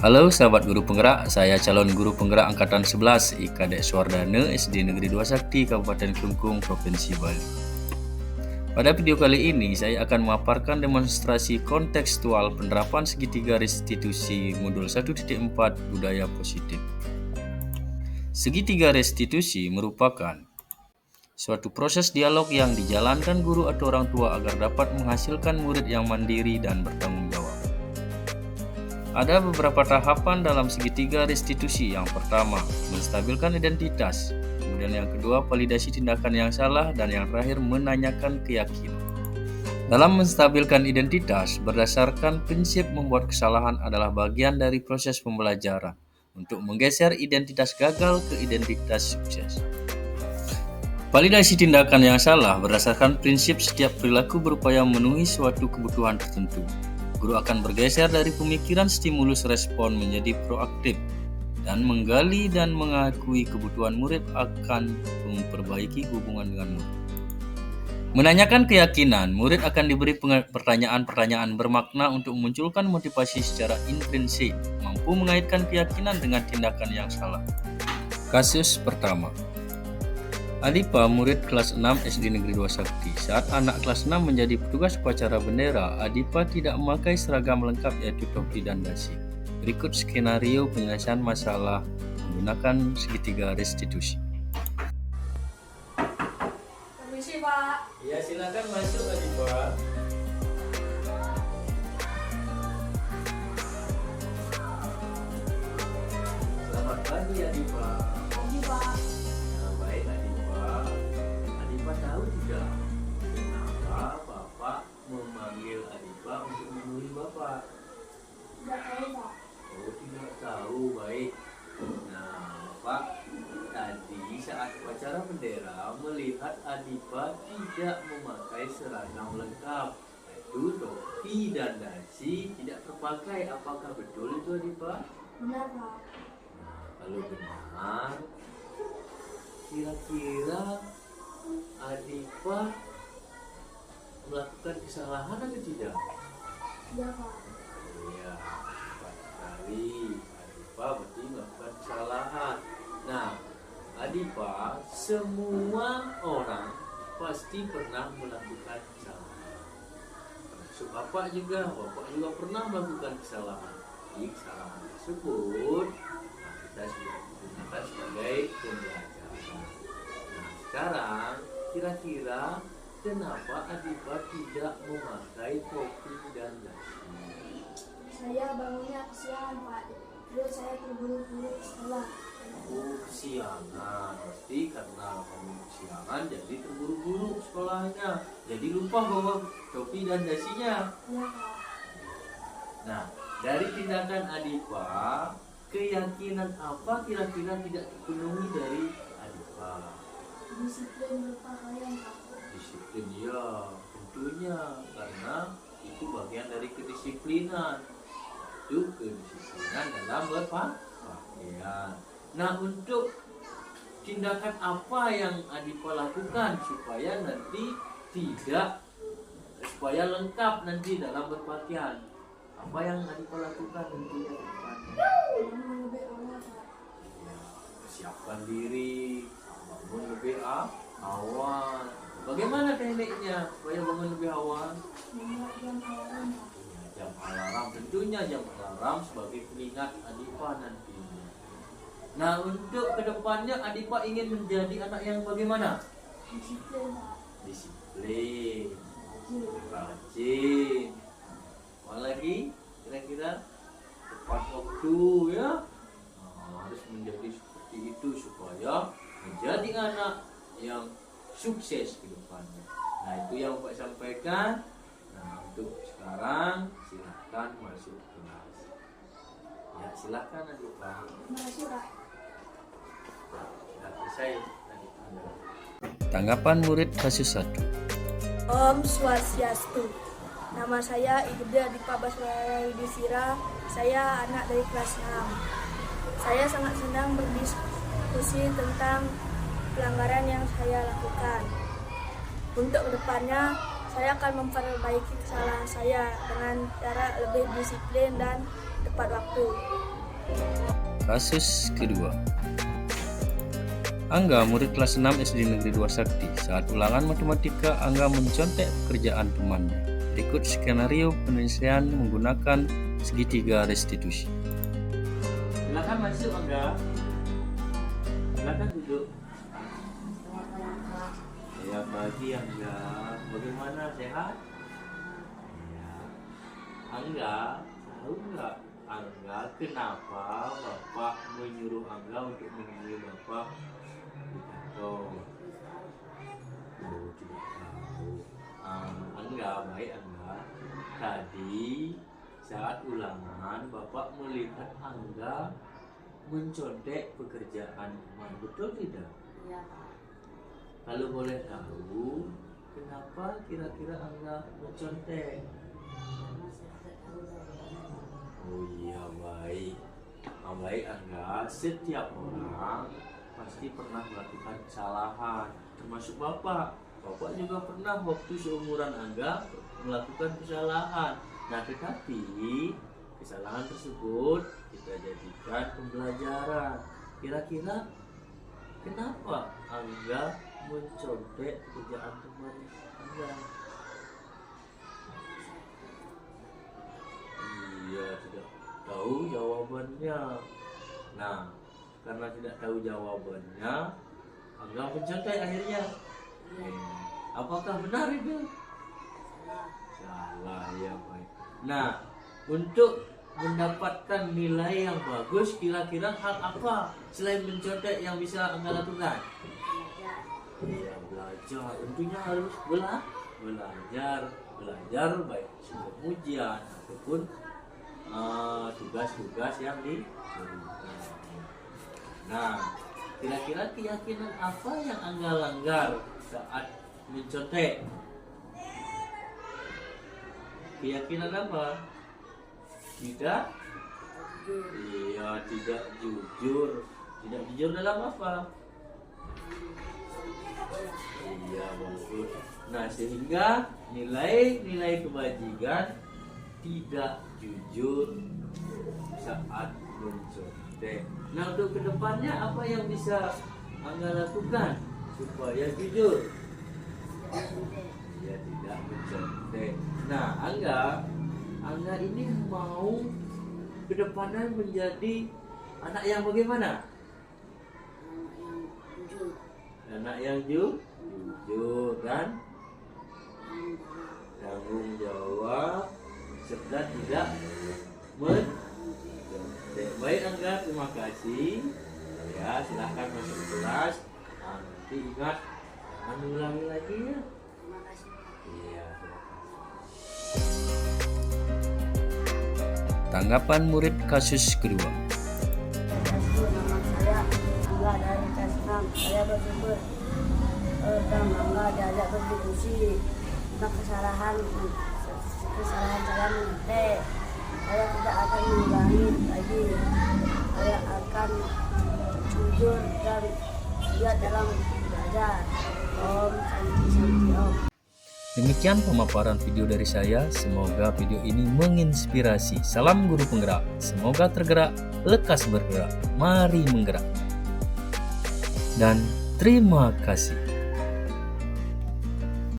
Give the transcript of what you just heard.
Halo sahabat guru penggerak, saya calon guru penggerak angkatan 11 IKADEK Swardana SD Negeri 2 Sakti Kabupaten Kelungkung Provinsi Bali. Pada video kali ini saya akan memaparkan demonstrasi kontekstual penerapan segitiga restitusi modul 1.4 budaya positif. Segitiga restitusi merupakan suatu proses dialog yang dijalankan guru atau orang tua agar dapat menghasilkan murid yang mandiri dan bertanggung jawab. Ada beberapa tahapan dalam segitiga restitusi. Yang pertama, menstabilkan identitas. Kemudian yang kedua, validasi tindakan yang salah. Dan yang terakhir, menanyakan keyakinan. Dalam menstabilkan identitas, berdasarkan prinsip membuat kesalahan adalah bagian dari proses pembelajaran untuk menggeser identitas gagal ke identitas sukses. Validasi tindakan yang salah berdasarkan prinsip setiap perilaku berupaya memenuhi suatu kebutuhan tertentu. Guru akan bergeser dari pemikiran stimulus respon menjadi proaktif dan menggali dan mengakui kebutuhan murid akan memperbaiki hubungan dengan murid. Menanyakan keyakinan, murid akan diberi pertanyaan-pertanyaan bermakna untuk memunculkan motivasi secara intrinsik, mampu mengaitkan keyakinan dengan tindakan yang salah. Kasus pertama. Adipa, murid kelas 6 SD Negeri 2 Sakti. Saat anak kelas 6 menjadi petugas upacara bendera, Adipa tidak memakai seragam lengkap yaitu topi dan dasi. Berikut skenario penyelesaian masalah menggunakan segitiga restitusi. Permisi, Pak. Ya, silakan masuk Adipa. Selamat pagi Adipa. Pagi, Pak. Baik Adipa. Adipa tahu tidak kenapa Bapak memanggil Adipa untuk menemui Bapak? Tidak tahu, Pak. Oh, tidak tahu. Baik. Nah, Bapak tadi saat upacara bendera melihat Adipa tidak memakai seragam lengkap, yaitu topi dan dasi tidak terpakai. Apakah betul itu Adipa? Benar, Pak. Nah, kalau benar, kira-kira Adipa melakukan kesalahan atau tidak? Iya, Pak. Iya, tepat sekali. Adipa berarti melakukan kesalahan. Nah, Adipa, semua orang pasti pernah melakukan kesalahan. Termasuk Bapak juga pernah melakukan kesalahan. Jadi kesalahan tersebut kita sudah gunakan sebagai pembelajaran. Nah, sekarang kira-kira kenapa Adipa tidak memakai topi dan dasi? Saya bangunnya kesiangan, Pak. Terus saya terburu-buru ke sekolah. Oh, kesiangan. Pasti karena kamu kesiangan jadi terburu-buru sekolahnya. Jadi lupa bawa topi dan dasinya. Iya, Pak. Nah, dari tindakan Adipa, keyakinan apa kira-kira tidak terpenuhi dari Adipa? Disiplin berpakaian, Pak. Disiplin, ya tentunya, karena itu bagian dari kedisiplinan. Itu kedisiplinan dalam berpakaian. Nah, untuk tindakan apa yang Adipa lakukan supaya lengkap nanti dalam berpakaian? Apa yang Adipa lakukan tentunya ke depannya? Bangun lebih awal, Pak. Ya, persiapkan diri, bangun lebih awal. Bagaimana tekniknya supaya bangun lebih awal? Membuat jam alarm, Pak. Ya, jam alarm, tentunya jam alarm sebagai pengingat Adipa nantinya. Nah, untuk kedepannya Adipa ingin menjadi anak yang bagaimana? Disiplin, Pak. Disiplin, Rajin. rajin. Apa lagi? Kira-kira tepat waktu ya. Nah, harus menjadi seperti itu supaya menjadi anak yang sukses ke depannya. Nah, itu yang Bapak sampaikan. Nah, untuk sekarang silahkan masuk kelas. Ya, silahkan Adipa. Terima kasih, Pak. Sudah selesai tadi. Tanggapan murid kasus 1. Om Swastiastu. Nama saya Ibda Dipa Baswara Yudhistira. Saya anak dari kelas 6. Saya sangat senang berdiskusi tentang pelanggaran yang saya lakukan. Untuk kedepannya, saya akan memperbaiki kesalahan saya dengan cara lebih disiplin dan tepat waktu. Kasus kedua. Angga, murid kelas 6 SD Negeri 2 Sakti. Saat ulangan matematika, Angga mencontek pekerjaan temannya. Berikut skenario penyelesaian menggunakan segitiga restitusi. Silakan masuk, Angga. Silakan duduk. Ya, pagi Angga. Bagaimana, sehat? Ya. Angga, tahu nggak? Angga, kenapa Bapak menyuruh Angga untuk menemui Bapak di kantor? Oh, tidak tahu. Angga, baik Angga. Tadi saat ulangan Bapak melihat Angga mencontek pekerjaan teman, betul tidak? Iya, Pak. Kalau boleh tahu, kenapa kira-kira Angga mencontek? Oh iya, baik. Baik Angga, setiap orang pasti pernah melakukan kesalahan, termasuk Bapak. Bapak juga pernah waktu seumuran Angga melakukan kesalahan. Nah, tetapi kesalahan tersebut kita jadikan pembelajaran. Kira-kira kenapa Angga mencontek pekerjaan teman Angga? Iya, tidak tahu jawabannya. Nah, karena tidak tahu jawabannya, Angga mencontek akhirnya. Apakah benar itu? Salah, ya baik. Nah, untuk mendapatkan nilai yang bagus, kira-kira hal apa selain mencontek yang bisa Angga lakukan? Ya, belajar. Tentunya harus belajar baik sebelum ujian ataupun tugas-tugas yang diberikan. Nah, kira-kira keyakinan apa yang Angga langgar saat mencontek? Keyakinan apa? Tidak? Iya, tidak jujur. Tidak jujur dalam apa? Iya, bagus. Nah, sehingga nilai kebajikan tidak jujur saat mencontek. Nah, untuk kedepannya apa yang bisa Angga lakukan supaya jujur? Ya, tidak mencontek. Nah, Angga ini mau kedepannya menjadi anak yang bagaimana? Anak yang jujur dan tanggung jawab serta tidak mencontek. Baik Angga, terima kasih. Ya, silahkan masuk kelas. Nanti ingat jangan ulangi lagi ya. Terima kasih. Iya. Tanggapan murid kasus kedua. Nama saya Angga dari kelas 6. Saya bersyukur Angga diajak berdiskusi tentang kesalahan saya mencontek. Saya tidak akan mengulangi lagi. Saya akan jujur dan giat dalam belajar. Om Santi Om. Demikian pemaparan video dari saya. Semoga video ini menginspirasi. Salam guru penggerak. Semoga tergerak, lekas bergerak. Mari menggerak. Dan terima kasih.